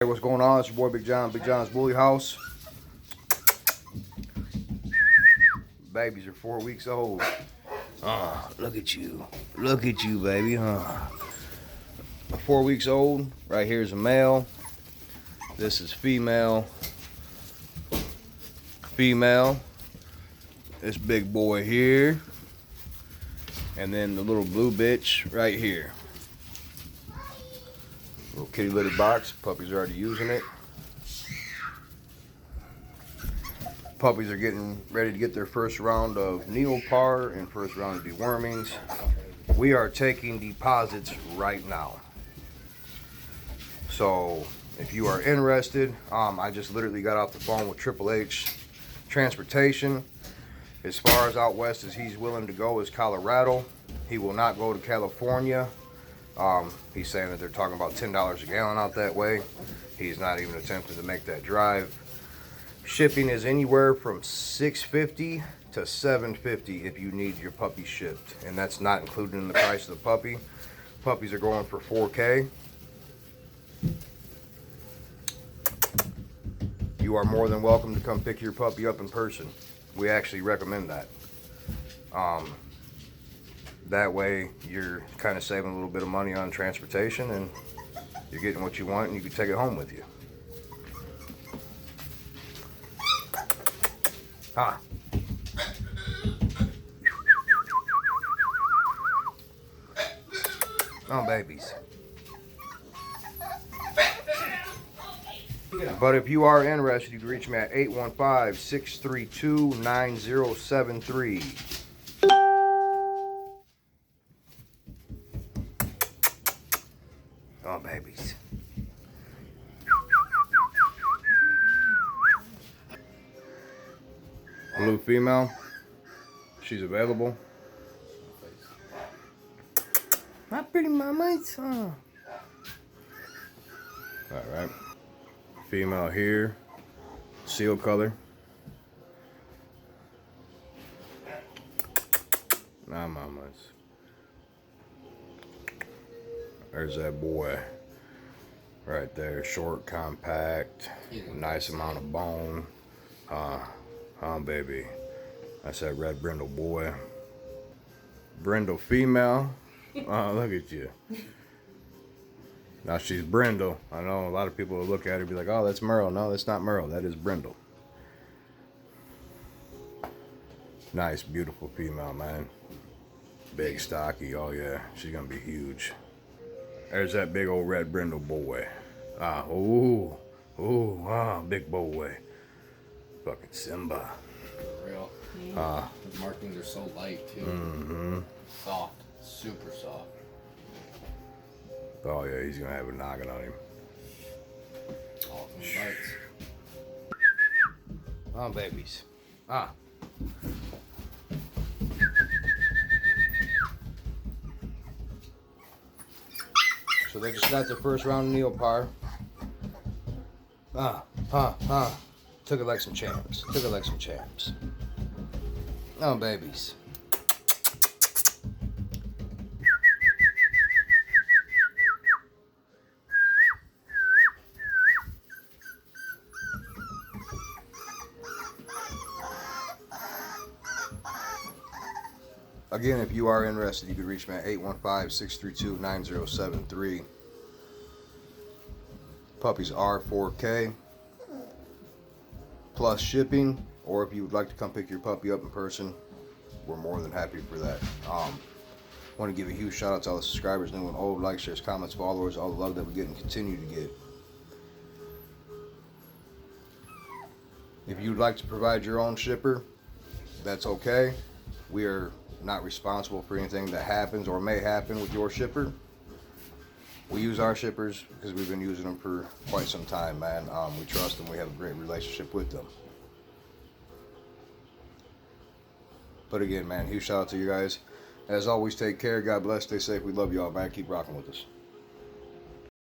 Hey, what's going on? It's your boy Big John, Big John's Woolly House. Babies are 4 weeks old. Look at you. Look at you, baby. 4 weeks old. Right here's a male. This is female. Female. This big boy here. And then the little blue bitch right here. Little kitty litter box. Puppies are already using it. Puppies are getting ready to get their first round of neopar and first round of dewormings. We are taking deposits right now. So if you are interested, I just literally got off the phone with Triple H Transportation. As far as out west as he's willing to go is Colorado. He will not go to California. He's saying that they're talking about $10 a gallon out that way. He's not even attempting to make that drive. Shipping is anywhere from $6.50 to $7.50 if you need your puppy shipped, and that's not included in the price of the puppy. Puppies are going for $4K. You are more than welcome to come pick your puppy up in person. We actually recommend that. That way you're kind of saving a little bit of money on transportation, and you're getting what you want, and you can take it home with you. Oh, babies. But if you are interested, you can reach me at 815-632-9073. Oh, babies. Blue female. She's available. My pretty mama's. All right. Female here. Seal color. Nah, mamas. There's that boy. Right there. Short, compact. Nice amount of bone. Baby. That's that red brindle boy. Brindle female. Look at you. Now she's brindle. I know a lot of people will look at her and be like, oh, that's Merle. No, that's not Merle. That is brindle. Nice, beautiful female, man. Big, stocky. Oh, yeah. She's going to be huge. There's that big old red brindle boy. Big boy. Fucking Simba. For real. The markings are so light too. Mm-hmm. Soft. Super soft. Oh yeah, he's gonna have a noggin on him. All from the bites. Oh, babies. So they just got their first round of neopar. Took it like some champs. Took it like some champs. Oh, babies. Again, if you are interested, you can reach me at 815-632-9073. Puppies are $4K plus shipping, or if you would like to come pick your puppy up in person, we're more than happy for that. Want to give a huge shout out to all the subscribers, new and old, likes, shares, comments, followers, all the love that we get and continue to get. If you'd like to provide your own shipper, that's okay. We are not responsible for anything that happens or may happen with your shipper. We use our shippers because we've been using them for quite some time, man. We trust them. We have a great relationship with them. But again, man, huge shout out to you guys. As always, take care. God bless. Stay safe. We love y'all, man. Keep rocking with us.